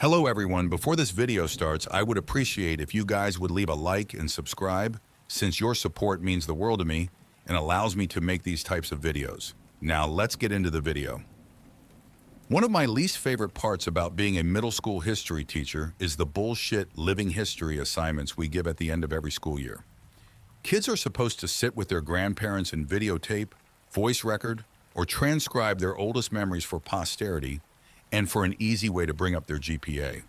Hello everyone, before this video starts, I would appreciate if you guys would leave a like and subscribe, since your support means the world to me and allows me to make these types of videos. Now let's get into the video. One of my least favorite parts about being a middle school history teacher is the bullshit living history assignments we give at the end of every school year. Kids are supposed to sit with their grandparents and videotape, voice record, or transcribe their oldest memories for posterity and for an easy way to bring up their GPA.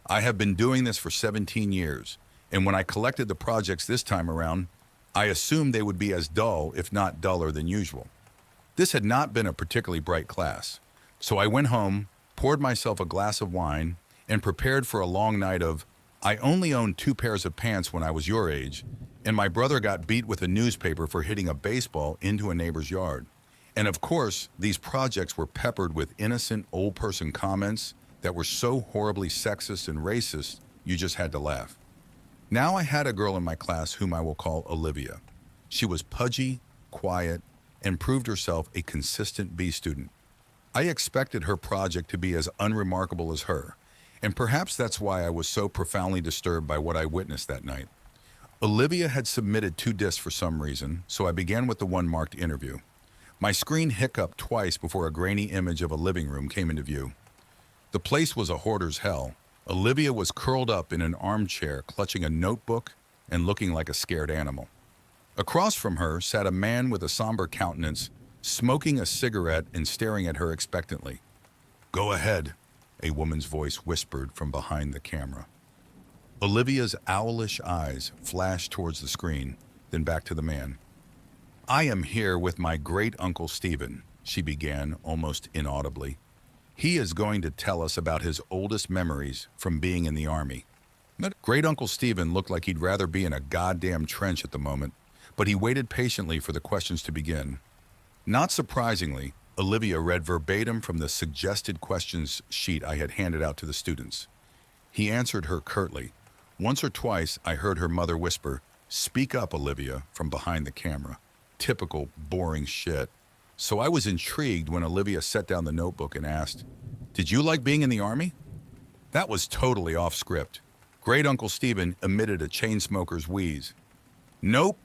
I have been doing this for 17 years, and when I collected the projects this time around, I assumed they would be as dull, if not duller than usual. This had not been a particularly bright class, so I went home, poured myself a glass of wine, and prepared for a long night of, I only owned 2 pairs of pants when I was your age, and my brother got beat with a newspaper for hitting a baseball into a neighbor's yard. And of course, these projects were peppered with innocent old person comments that were so horribly sexist and racist, you just had to laugh. Now I had a girl in my class whom I will call Olivia. She was pudgy, quiet, and proved herself a consistent B student. I expected her project to be as unremarkable as her, and perhaps that's why I was so profoundly disturbed by what I witnessed that night. Olivia had submitted 2 discs for some reason, so I began with the one marked interview. My screen hiccuped twice before a grainy image of a living room came into view. The place was a hoarder's hell. Olivia was curled up in an armchair, clutching a notebook and looking like a scared animal. Across from her sat a man with a somber countenance, smoking a cigarette and staring at her expectantly. "Go ahead," a woman's voice whispered from behind the camera. Olivia's owlish eyes flashed towards the screen, then back to the man. "I am here with my great-uncle Stephen," she began almost inaudibly. "He is going to tell us about his oldest memories from being in the army." Great-uncle Stephen looked like he'd rather be in a goddamn trench at the moment, but he waited patiently for the questions to begin. Not surprisingly, Olivia read verbatim from the suggested questions sheet I had handed out to the students. He answered her curtly. Once or twice, I heard her mother whisper, "Speak up, Olivia," from behind the camera. Typical boring shit. So I was intrigued when Olivia set down the notebook and asked, "Did you like being in the army?" That was totally off script. Great Uncle Stephen emitted a chain smoker's wheeze. "Nope.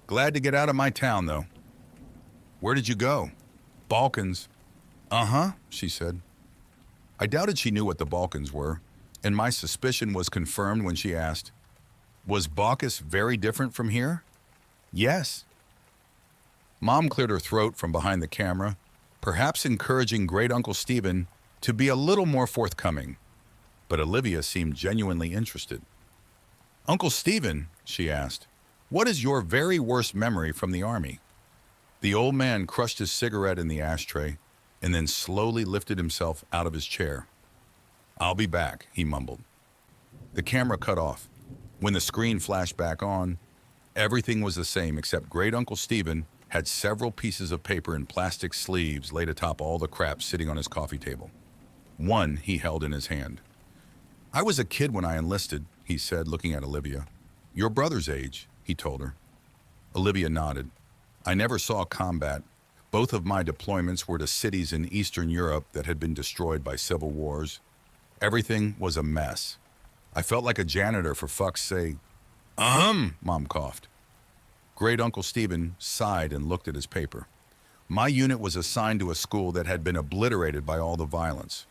Glad to get out of my town, though." "Where did you go?" "Balkans." "Uh-huh," she said. I doubted she knew what the Balkans were, and my suspicion was confirmed when she asked, "Was Baucus very different from here?" "Yes." Mom cleared her throat from behind the camera, perhaps encouraging Great Uncle Stephen to be a little more forthcoming. But Olivia seemed genuinely interested. "Uncle Stephen," she asked, "what is your very worst memory from the army?" The old man crushed his cigarette in the ashtray and then slowly lifted himself out of his chair. "I'll be back," he mumbled. The camera cut off. When the screen flashed back on, everything was the same except Great Uncle Stephen had several pieces of paper in plastic sleeves laid atop all the crap sitting on his coffee table. One he held in his hand. "I was a kid when I enlisted," he said, looking at Olivia. "Your brother's age," he told her. Olivia nodded. "I never saw combat. Both of my deployments were to cities in Eastern Europe that had been destroyed by civil wars. Everything was a mess. I felt like a janitor, for fuck's sake." Mom coughed. Great Uncle Stephen sighed and looked at his paper. "My unit was assigned to a school that had been obliterated by all the violence.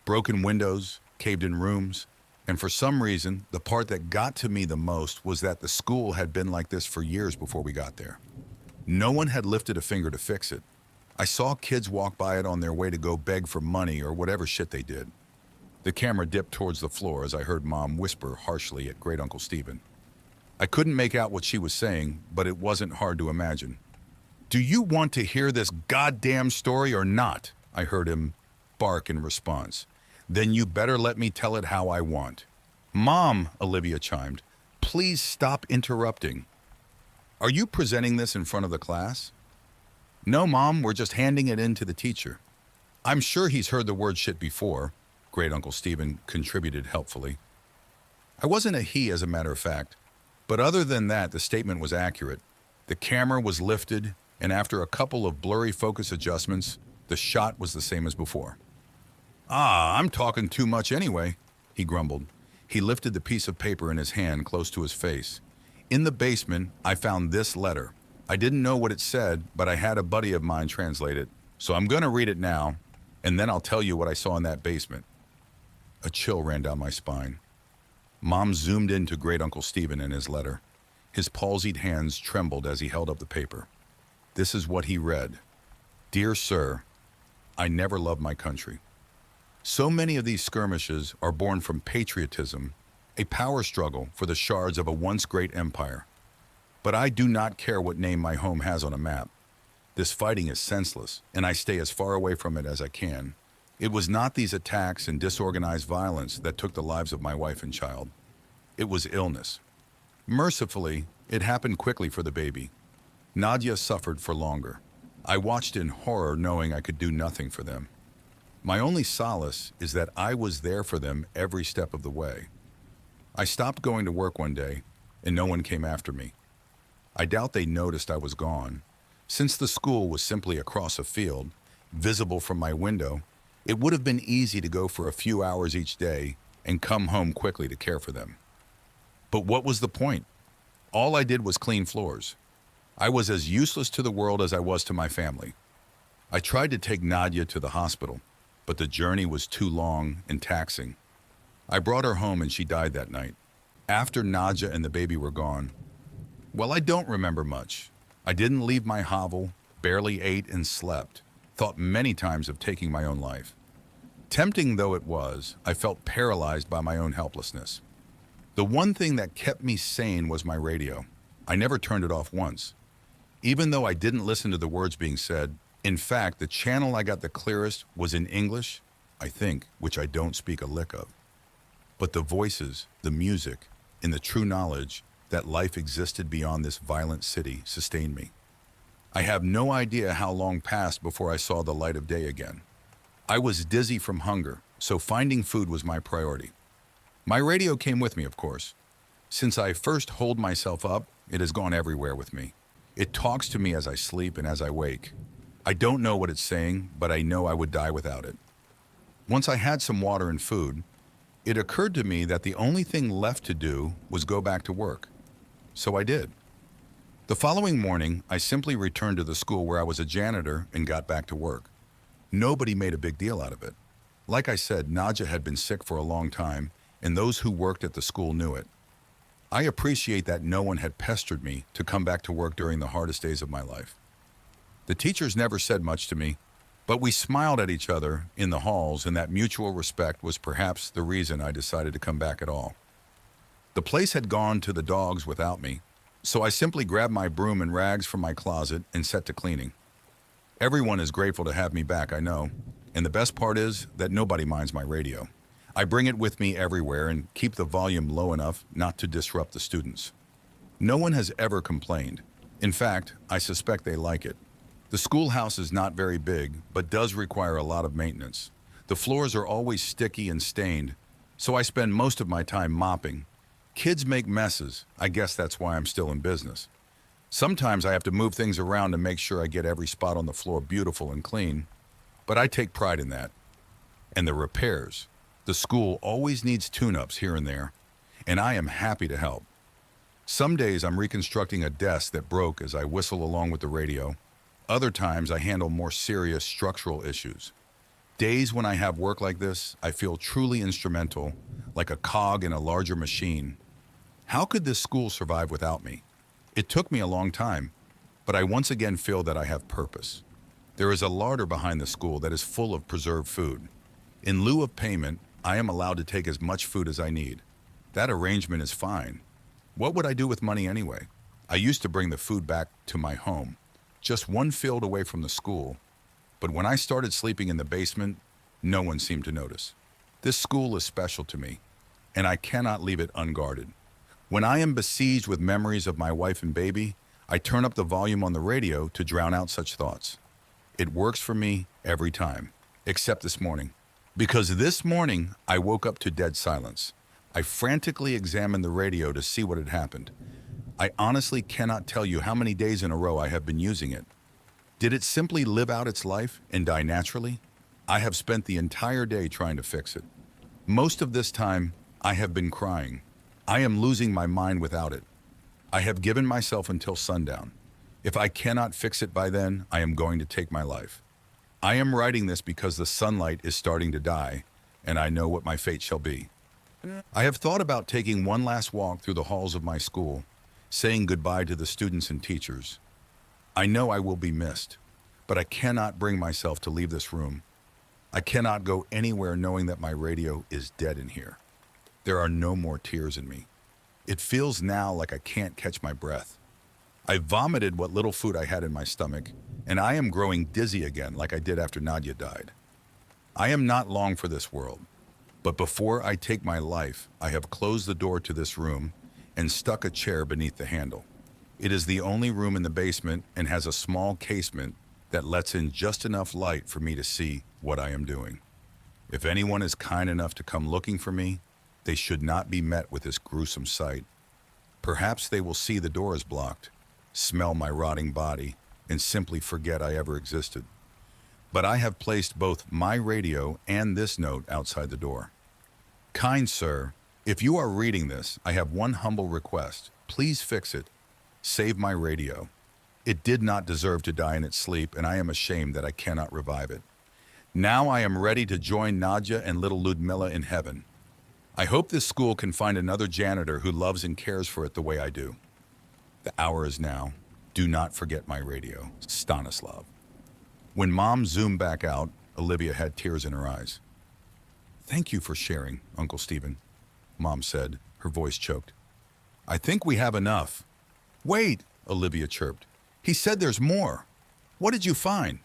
Broken windows, caved-in rooms, and for some reason, the part that got to me the most was that the school had been like this for years before we got there. No one had lifted a finger to fix it. I saw kids walk by it on their way to go beg for money or whatever shit they did." The camera dipped towards the floor as I heard Mom whisper harshly at Great Uncle Stephen. I couldn't make out what she was saying, but it wasn't hard to imagine. "Do you want to hear this goddamn story or not?" I heard him bark in response. "Then you better let me tell it how I want." "Mom," Olivia chimed, "please stop interrupting." "Are you presenting this in front of the class?" "No, Mom, we're just handing it in to the teacher." "I'm sure he's heard the word shit before," Great Uncle Stephen contributed helpfully. I wasn't a he, as a matter of fact. But other than that, the statement was accurate. The camera was lifted, and after a couple of blurry focus adjustments, the shot was the same as before. "I'm talking too much anyway." he grumbled. He lifted the piece of paper in his hand close to his face. In the basement, I found this letter. I didn't know what it said, but I had a buddy of mine translate it. So I'm going to read it now, and then I'll tell you what I saw in that basement. A chill ran down my spine. Mom zoomed into Great Uncle Stephen and his letter. His palsied hands trembled as he held up the paper. This is what he read. Dear Sir, I never loved my country. So many of these skirmishes are born from patriotism, a power struggle for the shards of a once great empire. But I do not care what name my home has on a map. This fighting is senseless, and I stay as far away from it as I can. It was not these attacks and disorganized violence that took the lives of my wife and child. It was illness. Mercifully, it happened quickly for the baby. Nadia suffered for longer. I watched in horror knowing I could do nothing for them. My only solace is that I was there for them every step of the way. I stopped going to work one day, and no one came after me. I doubt they noticed I was gone. Since the school was simply across a field, visible from my window, it would have been easy to go for a few hours each day and come home quickly to care for them. But what was the point? All I did was clean floors. I was as useless to the world as I was to my family. I tried to take Nadia to the hospital, but the journey was too long and taxing. I brought her home and she died that night. After Nadia and the baby were gone, well, I don't remember much. I didn't leave my hovel, barely ate and slept, thought many times of taking my own life. Tempting though it was, I felt paralyzed by my own helplessness. The one thing that kept me sane was my radio. I never turned it off once. Even though I didn't listen to the words being said, in fact, the channel I got the clearest was in English, I think, which I don't speak a lick of. But the voices, the music, and the true knowledge that life existed beyond this violent city sustained me. I have no idea how long passed before I saw the light of day again. I was dizzy from hunger, so finding food was my priority. My radio came with me, of course. Since I first holed myself up, it has gone everywhere with me. It talks to me as I sleep and as I wake. I don't know what it's saying, but I know I would die without it. Once I had some water and food, it occurred to me that the only thing left to do was go back to work. So I did. The following morning, I simply returned to the school where I was a janitor and got back to work. Nobody made a big deal out of it. Like I said, Nadia had been sick for a long time, and those who worked at the school knew it. I appreciate that no one had pestered me to come back to work during the hardest days of my life. The teachers never said much to me, but we smiled at each other in the halls, and that mutual respect was perhaps the reason I decided to come back at all. The place had gone to the dogs without me, so I simply grabbed my broom and rags from my closet and set to cleaning. Everyone is grateful to have me back, I know, and the best part is that nobody minds my radio. I bring it with me everywhere and keep the volume low enough not to disrupt the students. No one has ever complained. In fact, I suspect they like it. The schoolhouse is not very big, but does require a lot of maintenance. The floors are always sticky and stained, so I spend most of my time mopping. Kids make messes. I guess that's why I'm still in business. Sometimes I have to move things around to make sure I get every spot on the floor beautiful and clean, but I take pride in that. And the repairs. The school always needs tune-ups here and there, and I am happy to help. Some days I'm reconstructing a desk that broke as I whistle along with the radio. Other times I handle more serious structural issues. Days when I have work like this, I feel truly instrumental, like a cog in a larger machine. How could this school survive without me? It took me a long time, but I once again feel that I have purpose. There is a larder behind the school that is full of preserved food. In lieu of payment, I am allowed to take as much food as I need. That arrangement is fine. What would I do with money anyway? I used to bring the food back to my home, just one field away from the school, but when I started sleeping in the basement, no one seemed to notice. This school is special to me, and I cannot leave it unguarded. When I am besieged with memories of my wife and baby, I turn up the volume on the radio to drown out such thoughts. It works for me every time, except this morning. Because this morning, I woke up to dead silence. I frantically examined the radio to see what had happened. I honestly cannot tell you how many days in a row I have been using it. Did it simply live out its life and die naturally? I have spent the entire day trying to fix it. Most of this time, I have been crying. I am losing my mind without it. I have given myself until sundown. If I cannot fix it by then, I am going to take my life. I am writing this because the sunlight is starting to die, and I know what my fate shall be. I have thought about taking one last walk through the halls of my school, saying goodbye to the students and teachers. I know I will be missed, but I cannot bring myself to leave this room. I cannot go anywhere knowing that my radio is dead in here. There are no more tears in me. It feels now like I can't catch my breath. I vomited what little food I had in my stomach, and I am growing dizzy again like I did after Nadia died. I am not long for this world, but before I take my life, I have closed the door to this room and stuck a chair beneath the handle. It is the only room in the basement and has a small casement that lets in just enough light for me to see what I am doing. If anyone is kind enough to come looking for me, they should not be met with this gruesome sight. Perhaps they will see the door is blocked, smell my rotting body, and simply forget I ever existed. But I have placed both my radio and this note outside the door. Kind sir, if you are reading this, I have one humble request. Please fix it. Save my radio. It did not deserve to die in its sleep, and I am ashamed that I cannot revive it. Now I am ready to join Nadia and little Ludmilla in heaven. I hope this school can find another janitor who loves and cares for it the way I do. The hour is now. Do not forget my radio. Stanislav. When Mom zoomed back out, Olivia had tears in her eyes. Thank you for sharing, Uncle Stephen, Mom said, her voice choked. I think we have enough. Wait, Olivia chirped. He said there's more. What did you find?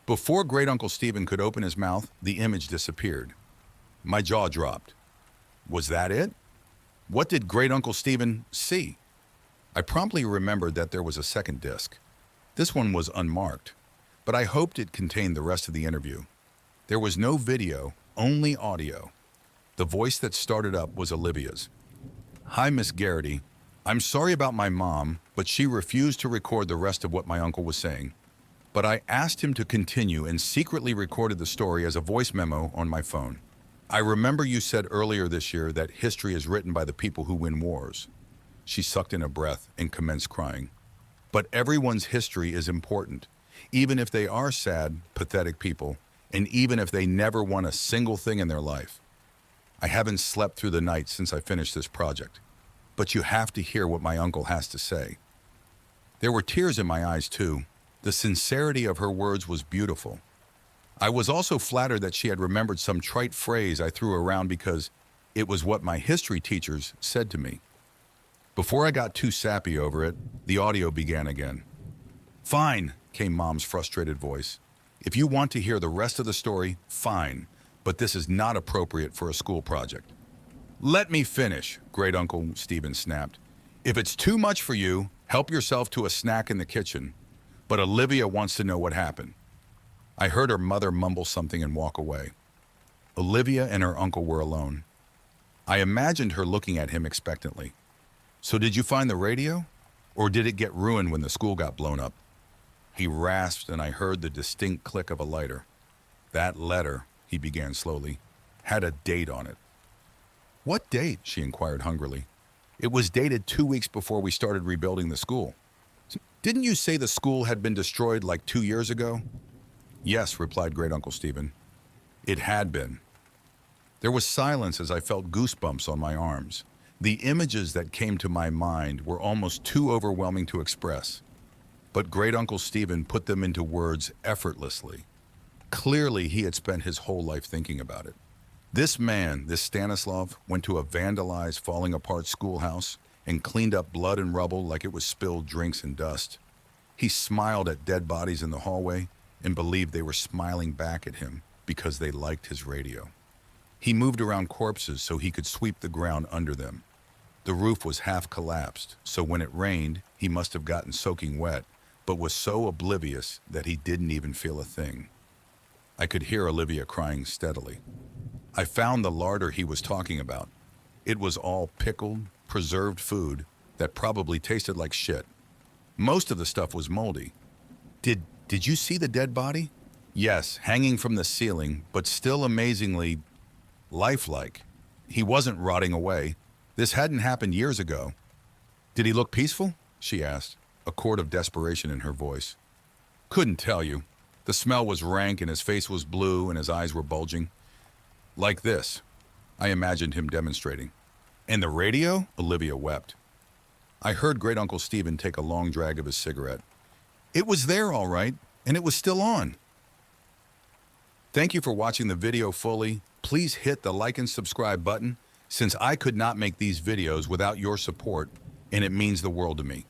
Before Great Uncle Stephen could open his mouth, the image disappeared. My jaw dropped. Was that it? What did Great Uncle Stephen see? I promptly remembered that there was a second disc. This one was unmarked, but I hoped it contained the rest of the interview. There was no video, only audio. The voice that started up was Olivia's. Hi, Miss Garrity. I'm sorry about my mom, but she refused to record the rest of what my uncle was saying. But I asked him to continue and secretly recorded the story as a voice memo on my phone. I remember you said earlier this year that history is written by the people who win wars. She sucked in a breath and commenced crying. But everyone's history is important, even if they are sad, pathetic people, and even if they never won a single thing in their life. I haven't slept through the night since I finished this project, but you have to hear what my uncle has to say. There were tears in my eyes too. The sincerity of her words was beautiful. I was also flattered that she had remembered some trite phrase I threw around because it was what my history teachers said to me. Before I got too sappy over it, the audio began again. Fine, came Mom's frustrated voice. If you want to hear the rest of the story, fine, but this is not appropriate for a school project. Let me finish, Great Uncle Stephen snapped. If it's too much for you, help yourself to a snack in the kitchen. But Olivia wants to know what happened. I heard her mother mumble something and walk away. Olivia and her uncle were alone. I imagined her looking at him expectantly. So did you find the radio? Or did it get ruined when the school got blown up? He rasped and I heard the distinct click of a lighter. That letter, he began slowly, had a date on it. What date? She inquired hungrily. It was dated 2 weeks before we started rebuilding the school. Didn't you say the school had been destroyed like 2 years ago? Yes, replied Great Uncle Stephen. It had been. There was silence as I felt goosebumps on my arms. The images that came to my mind were almost too overwhelming to express. But Great Uncle Stephen put them into words effortlessly. Clearly, he had spent his whole life thinking about it. This man, this Stanislav, went to a vandalized, falling apart schoolhouse and cleaned up blood and rubble like it was spilled drinks and dust. He smiled at dead bodies in the hallway and believed they were smiling back at him because they liked his radio. He moved around corpses so he could sweep the ground under them. The roof was half collapsed, so when it rained, he must have gotten soaking wet, but was so oblivious that he didn't even feel a thing. I could hear Olivia crying steadily. I found the larder he was talking about. It was all pickled, preserved food that probably tasted like shit. Most of the stuff was moldy. Did you see the dead body? Yes, hanging from the ceiling, but still amazingly lifelike. He wasn't rotting away. This hadn't happened years ago. Did he look peaceful? She asked, a chord of desperation in her voice. Couldn't tell you. The smell was rank and his face was blue and his eyes were bulging. Like this, I imagined him demonstrating. And the radio? Olivia wept. I heard Great Uncle Stephen take a long drag of his cigarette. It was there all right, and it was still on. Thank you for watching the video fully. Please hit the like and subscribe button, since I could not make these videos without your support, and it means the world to me.